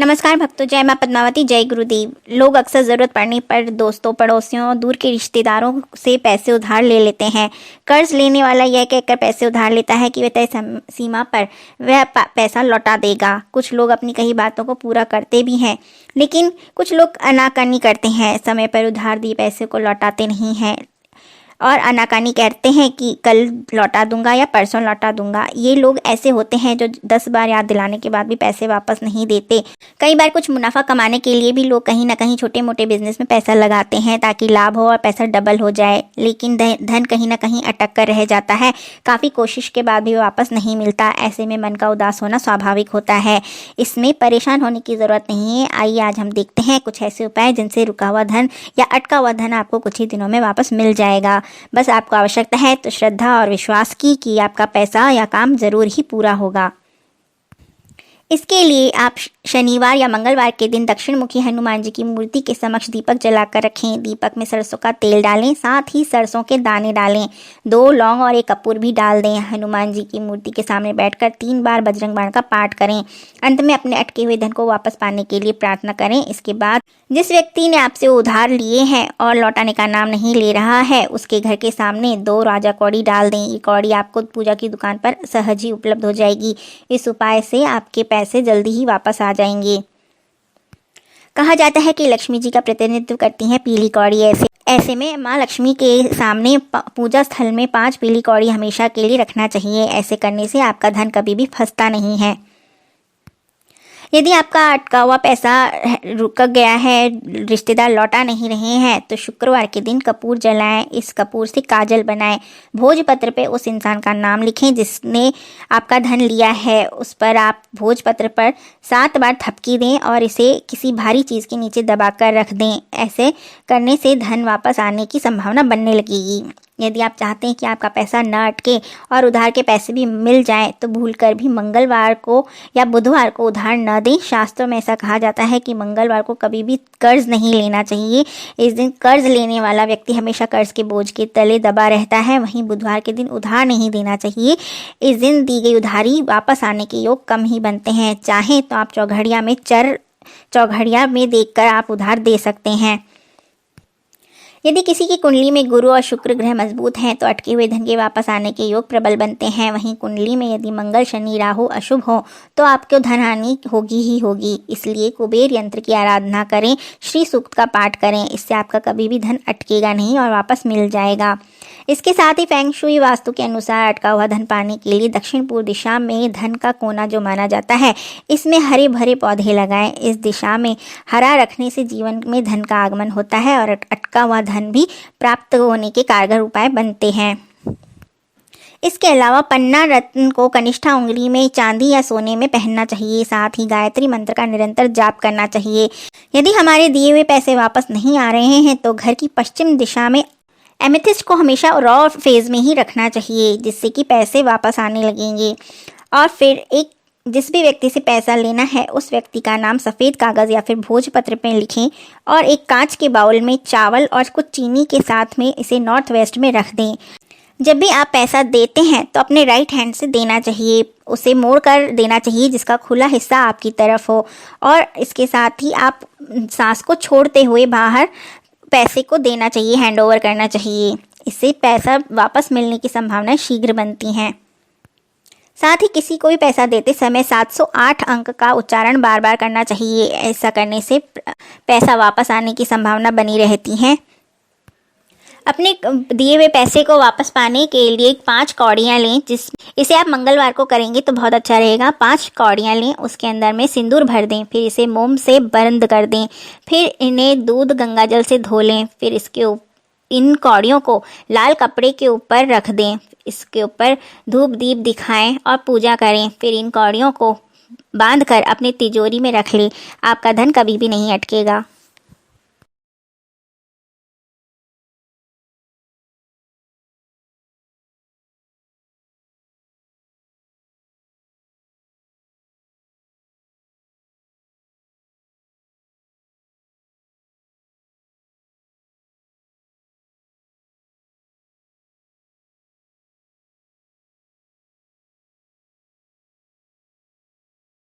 नमस्कार भक्तों, जय मां पद्मावती, जय गुरुदेव। लोग अक्सर ज़रूरत पड़ने पर दोस्तों, पड़ोसियों और दूर के रिश्तेदारों से पैसे उधार ले लेते हैं। कर्ज लेने वाला यह कहकर पैसे उधार लेता है कि वह तय सीमा पर वह पैसा लौटा देगा। कुछ लोग अपनी कही बातों को पूरा करते भी हैं, लेकिन कुछ लोग अनाकानी करते हैं, समय पर उधार दिए पैसे को लौटाते नहीं हैं और आनाकानी कहते हैं कि कल लौटा दूंगा या परसों लौटा दूंगा। ये लोग ऐसे होते हैं जो 10 बार याद दिलाने के बाद भी पैसे वापस नहीं देते। कई बार कुछ मुनाफा कमाने के लिए भी लोग कहीं ना कहीं छोटे मोटे बिजनेस में पैसा लगाते हैं ताकि लाभ हो और पैसा डबल हो जाए, लेकिन धन कहीं ना कहीं अटक कर रह जाता है। काफ़ी कोशिश के बाद भी वापस नहीं मिलता। ऐसे में मन का उदास होना स्वाभाविक होता है। इसमें परेशान होने की ज़रूरत नहीं है। आइए आज हम देखते हैं कुछ ऐसे उपाय जिनसे रुका हुआ धन या अटका हुआ धन आपको कुछ ही दिनों में वापस मिल जाएगा। बस आपको आवश्यकता है तो श्रद्धा और विश्वास की कि आपका पैसा या काम जरूर ही पूरा होगा। इसके लिए आप शनिवार या मंगलवार के दिन दक्षिण मुखी हनुमान जी की मूर्ति के समक्ष दीपक जलाकर रखें। दीपक में सरसों का तेल डालें, साथ ही सरसों के दाने डालें। 2 लौंग और 1 कपूर भी डाल दें। हनुमान जी की मूर्ति के सामने बैठकर 3 बार बजरंग बाण का पाठ करें। अंत में अपने अटके हुए धन को वापस पाने के लिए प्रार्थना करें। इसके बाद जिस व्यक्ति ने आपसे उधार लिए हैं और लौटाने का नाम नहीं ले रहा है, उसके घर के सामने 2 राजा कौड़ी डाल दें। ये कौड़ी आपको पूजा की दुकान पर सहज ही उपलब्ध हो जाएगी। इस उपाय से आपके पैसे जल्दी ही वापस आ जाएंगे। कहा जाता है कि लक्ष्मी जी का प्रतिनिधित्व करती हैं पीली कौड़ी। ऐसे में माँ लक्ष्मी के सामने पूजा स्थल में 5 पीली कौड़ी हमेशा के लिए रखना चाहिए। ऐसे करने से आपका धन कभी भी फंसता नहीं है। यदि आपका अटका हुआ पैसा रुक गया है, रिश्तेदार लौटा नहीं रहे हैं, तो शुक्रवार के दिन कपूर जलाएं। इस कपूर से काजल बनाएं। भोजपत्र पे उस इंसान का नाम लिखें जिसने आपका धन लिया है। उस पर आप भोजपत्र पर 7 बार थपकी दें और इसे किसी भारी चीज़ के नीचे दबाकर रख दें। ऐसे करने से धन वापस आने की संभावना बनने लगेगी। यदि आप चाहते हैं कि आपका पैसा न अटके और उधार के पैसे भी मिल जाएं, तो भूलकर भी मंगलवार को या बुधवार को उधार न दें। शास्त्रों में ऐसा कहा जाता है कि मंगलवार को कभी भी कर्ज नहीं लेना चाहिए। इस दिन कर्ज लेने वाला व्यक्ति हमेशा कर्ज के बोझ के तले दबा रहता है। वहीं बुधवार के दिन उधार नहीं देना चाहिए। इस दिन दी गई उधारी वापस आने के योग कम ही बनते हैं। चाहें तो आप चौघड़िया में देखकर आप उधार दे सकते हैं। यदि किसी की कुंडली में गुरु और शुक्र ग्रह मजबूत हैं तो अटके हुए धन के वापस आने के योग प्रबल बनते हैं। वहीं कुंडली में यदि मंगल, शनि, राहु अशुभ हो तो आपको धन हानि होगी ही होगी। इसलिए कुबेर यंत्र की आराधना करें, श्री सूक्त का पाठ करें। इससे आपका कभी भी धन अटकेगा नहीं और वापस मिल जाएगा। इसके साथ ही फेंग शुई वास्तु के अनुसार अटका हुआ धन पाने के लिए दक्षिण पूर्व दिशा में धन का कोना जो माना जाता है, इसमें हरे भरे पौधे लगाएं। इस दिशा में हरा रखने से जीवन में धन का आगमन होता है और अटका हुआ धन भी प्राप्त होने के कारगर उपाय बनते हैं। इसके अलावा पन्ना रत्न को कनिष्ठा उंगली में चांदी या सोने में पहनना चाहिए। साथ ही गायत्री मंत्र का निरंतर जाप करना चाहिए। यदि हमारे दिए हुए पैसे वापस नहीं आ रहे हैं तो घर की पश्चिम दिशा में एमेथिस्ट को हमेशा रॉ फेज में ही रखना चाहिए, जिससे कि पैसे वापस आने लगेंगे। और फिर जिस भी व्यक्ति से पैसा लेना है उस व्यक्ति का नाम सफ़ेद कागज़ या फिर भोजपत्र पे लिखें और एक कांच के बाउल में चावल और कुछ चीनी के साथ में इसे नॉर्थ वेस्ट में रख दें। जब भी आप पैसा देते हैं तो अपने राइट हैंड से देना चाहिए। उसे मोड़ कर देना चाहिए जिसका खुला हिस्सा आपकी तरफ हो। और इसके साथ ही आप सांस को छोड़ते हुए बाहर पैसे को देना चाहिए, हैंड ओवर करना चाहिए। इससे पैसा वापस मिलने की संभावनाएं शीघ्र बनती हैं। साथ ही किसी को भी पैसा देते समय 708 अंक का उच्चारण बार बार करना चाहिए। ऐसा करने से पैसा वापस आने की संभावना बनी रहती है। अपने दिए हुए पैसे को वापस पाने के लिए 5 कौड़ियाँ लें। इसे आप मंगलवार को करेंगे तो बहुत अच्छा रहेगा। 5 कौड़ियाँ लें, उसके अंदर में सिंदूर भर दें, फिर इसे मोम से बंद कर दें, फिर इन्हें दूध गंगाजल से धो लें। फिर इन कौड़ियों को लाल कपड़े के ऊपर रख दें। इसके ऊपर धूप दीप दिखाएं और पूजा करें। फिर इन कौड़ियों को बांधकर अपनी तिजोरी में रख लें। आपका धन कभी भी नहीं अटकेगा।